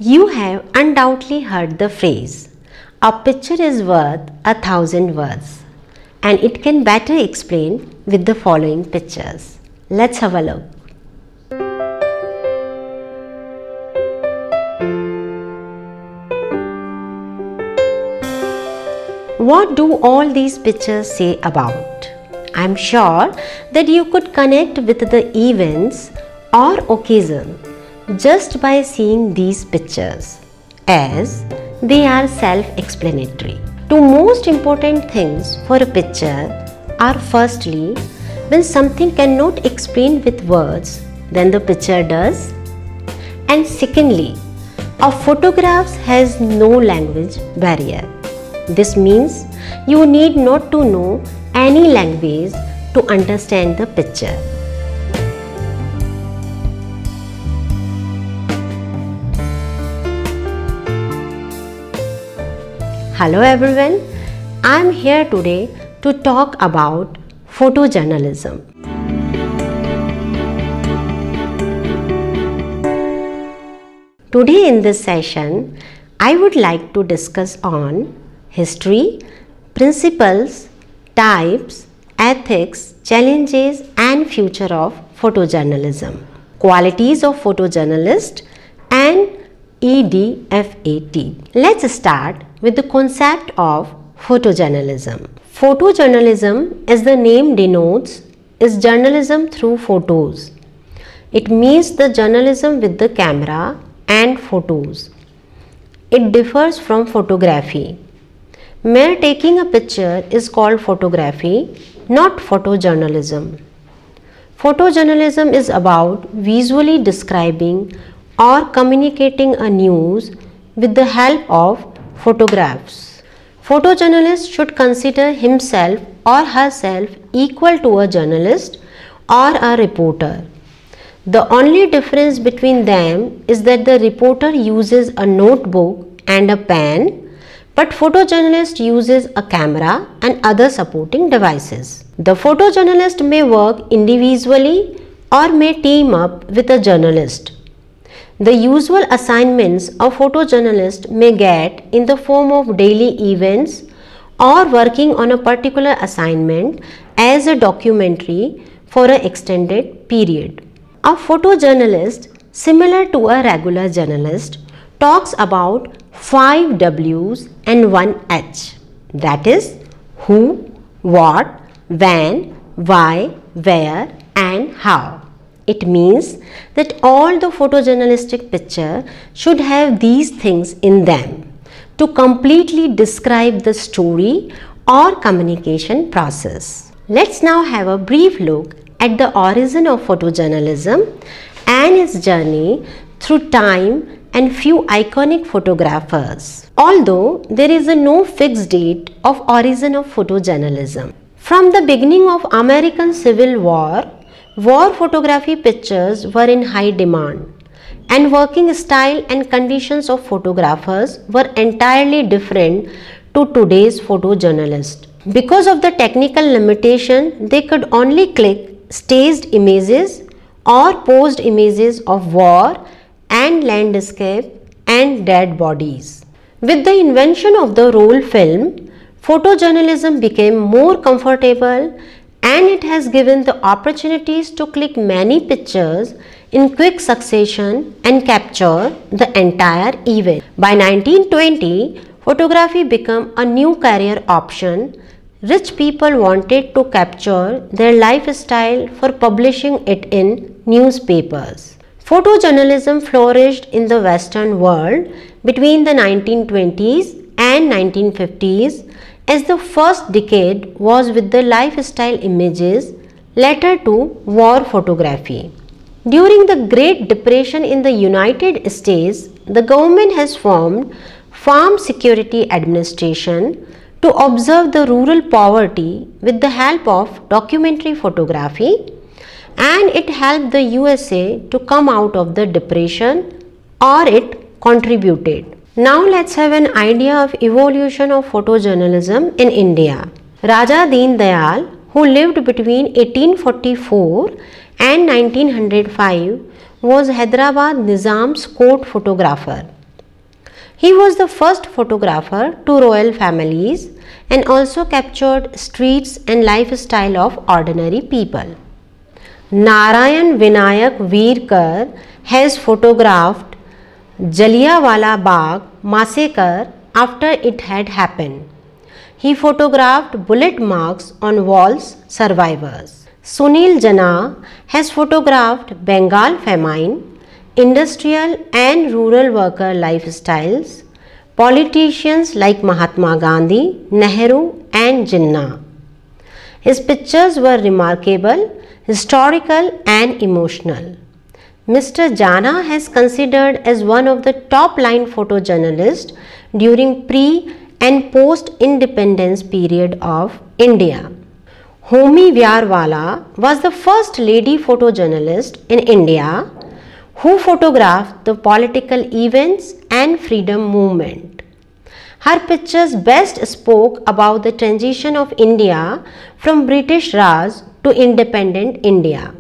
You have undoubtedly heard the phrase, "A picture is worth 1,000 words," and it can better explain with the following pictures. Let's have a look. What do all these pictures say about? I'm sure that you could connect with the events or occasion just by seeing these pictures, as they are self-explanatory. Two most important things for a picture are, firstly, when something cannot explain with words, then the picture does. And secondly, a photograph has no language barrier. This means you need not to know any language to understand the picture. Hello everyone, I am here today to talk about photojournalism. Today in this session, I would like to discuss on history, principles, types, ethics, challenges and future of photojournalism, qualities of photojournalist and EDFAT. Let's start with the concept of photojournalism. Photojournalism, as the name denotes, is journalism through photos. It means the journalism with the camera and photos. It differs from photography. Mere taking a picture is called photography, not photojournalism. Photojournalism is about visually describing or communicating a news with the help of photographs. Photojournalist should consider himself or herself equal to a journalist or a reporter. The only difference between them is that the reporter uses a notebook and a pen, but photojournalist uses a camera and other supporting devices. The photojournalist may work individually or may team up with a journalist. The usual assignments a photojournalist may get in the form of daily events or working on a particular assignment as a documentary for an extended period. A photojournalist, similar to a regular journalist, talks about 5 W's and 1 H, that is who, what, when, why, where and how. It means that all the photojournalistic picture should have these things in them to completely describe the story or communication process. Let's now have a brief look at the origin of photojournalism and its journey through time and few iconic photographers. Although there is no fixed date of origin of photojournalism. From the beginning of American Civil War, war photography pictures were in high demand, and working style and conditions of photographers were entirely different to today's photojournalist. Because of the technical limitation, they could only click staged images or posed images of war and landscape and dead bodies. With the invention of the roll film, photojournalism became more comfortable and it has given the opportunities to click many pictures in quick succession and capture the entire event. By 1920, photography became a new career option. Rich people wanted to capture their lifestyle for publishing it in newspapers. Photojournalism flourished in the Western world between the 1920s and 1950s, as the first decade was with the lifestyle images, later to war photography. During the Great Depression in the United States, the government has formed Farm Security Administration to observe the rural poverty with the help of documentary photography, and it helped the USA to come out of the depression, or it contributed. Now let's have an idea of evolution of photojournalism in India. Raja Deen Dayal, who lived between 1844 and 1905, was Hyderabad Nizam's court photographer. He was the first photographer to royal families and also captured streets and lifestyle of ordinary people. Narayan Vinayak Virkar has photographed Jallianwala Bagh massacre after it had happened. He photographed bullet marks on walls survivors. Sunil Jana has photographed Bengal famine, industrial and rural worker lifestyles, politicians like Mahatma Gandhi, Nehru and Jinnah. His pictures were remarkable, historical and emotional. Mr. Jana has considered as one of the top-line photojournalists during pre- and post-independence period of India. Homi Vyarwala was the first lady photojournalist in India who photographed the political events and freedom movement. Her pictures best spoke about the transition of India from British Raj to independent India.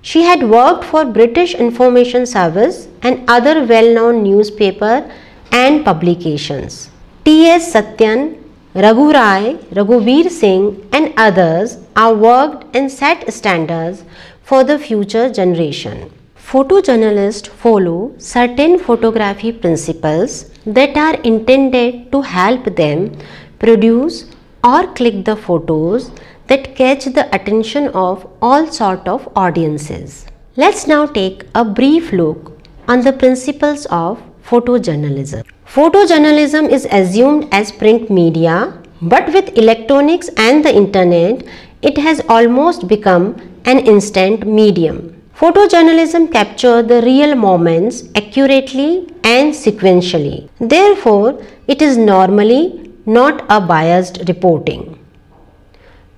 She had worked for British Information Service and other well-known newspaper and publications. T.S. Satyan, Raghu Rai, Raghuveer Singh and others are worked and set standards for the future generation. Photojournalists follow certain photography principles that are intended to help them produce or click the photos that catch the attention of all sort of audiences. Let's now take a brief look on the principles of photojournalism. Photojournalism is assumed as print media, but with electronics and the internet, it has almost become an instant medium. Photojournalism captures the real moments accurately and sequentially. Therefore, it is normally not a biased reporting.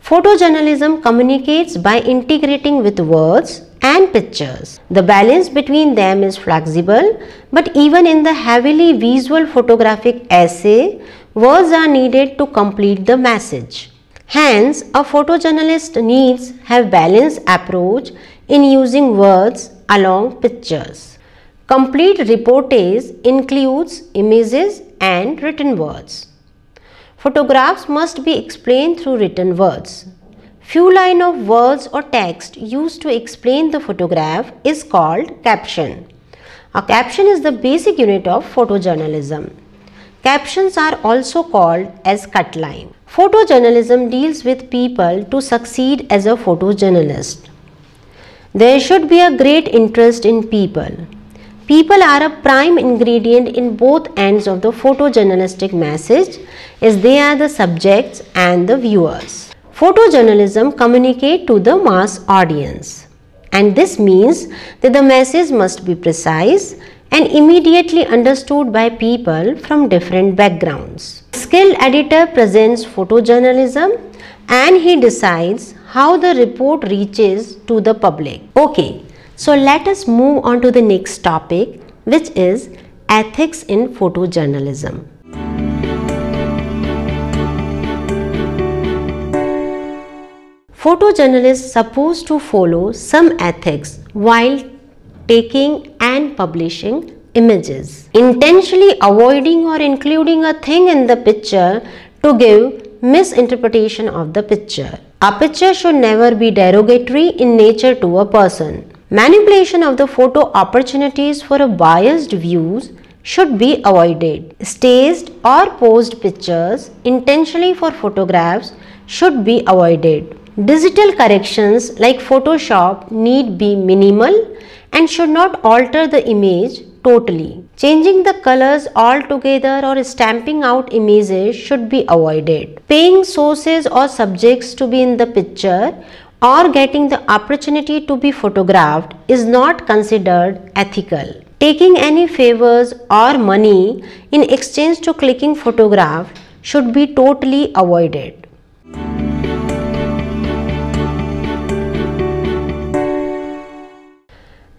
Photojournalism communicates by integrating with words and pictures. The balance between them is flexible, but even in the heavily visual photographic essay, words are needed to complete the message. Hence, a photojournalist needs have balanced approach in using words along pictures. Complete reportage includes images and written words. Photographs must be explained through written words. Few lines of words or text used to explain the photograph is called caption. A caption is the basic unit of photojournalism. Captions are also called as cutline. Photojournalism deals with people to succeed as a photojournalist. There should be a great interest in people. People are a prime ingredient in both ends of the photojournalistic message, as they are the subjects and the viewers. Photojournalism communicates to the mass audience, and this means that the message must be precise and immediately understood by people from different backgrounds. A skilled editor presents photojournalism and he decides how the report reaches to the public. Okay, so let us move on to the next topic, which is ethics in photojournalism. Photojournalists supposed to follow some ethics while taking and publishing images, intentionally avoiding or including a thing in the picture to give misinterpretation of the picture. A picture should never be derogatory in nature to a person. Manipulation of the photo opportunities for a biased views should be avoided. Staged or posed pictures intentionally for photographs should be avoided. Digital corrections like Photoshop need be minimal and should not alter the image totally. Changing the colors altogether or stamping out images should be avoided. Paying sources or subjects to be in the picture or getting the opportunity to be photographed is not considered ethical. Taking any favors or money in exchange to clicking photograph should be totally avoided.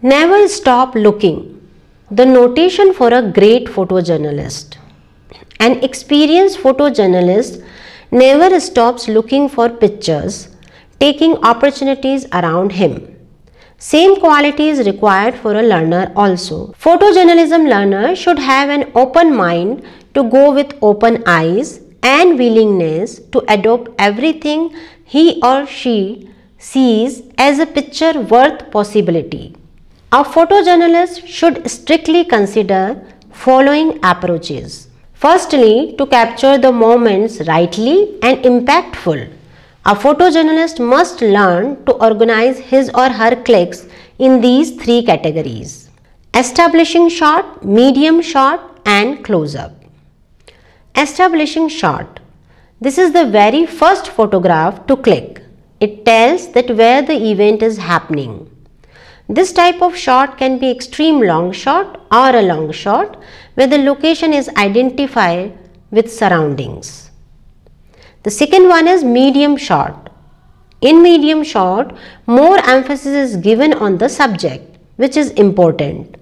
Never stop looking. The notation for a great photojournalist. An experienced photojournalist never stops looking for pictures, taking opportunities around him. Same quality is required for a learner also. Photojournalism learner should have an open mind to go with open eyes and willingness to adopt everything he or she sees as a picture worth possibility. A photojournalist should strictly consider following approaches. Firstly, to capture the moments rightly and impactful, a photojournalist must learn to organize his or her clicks in these three categories: establishing shot, medium shot, and close-up. Establishing shot. This is the very first photograph to click. It tells that where the event is happening. This type of shot can be extreme long shot or a long shot where the location is identified with surroundings. The second one is medium shot. In medium shot, more emphasis is given on the subject, which is important.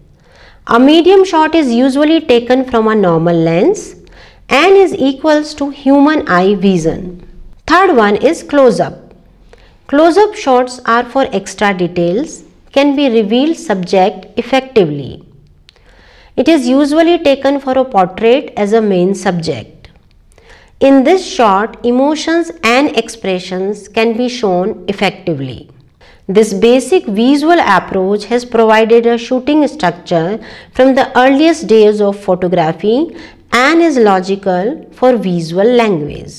A medium shot is usually taken from a normal lens and is equals to human eye vision. Third one is close-up. Close-up shots are for extra details, can be revealed subject effectively. It is usually taken for a portrait as a main subject. In this shot, emotions and expressions can be shown effectively. This basic visual approach has provided a shooting structure from the earliest days of photography and is logical for visual language.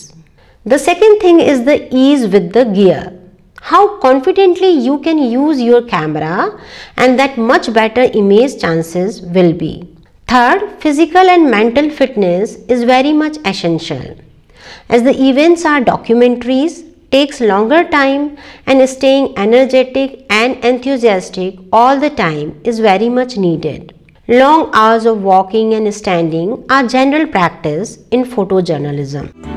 The second thing is the ease with the gear. How confidently you can use your camera, and that much better image chances will be. Third, physical and mental fitness is very much essential. As the events are documentaries, takes longer time, and staying energetic and enthusiastic all the time is very much needed. Long hours of walking and standing are general practice in photojournalism.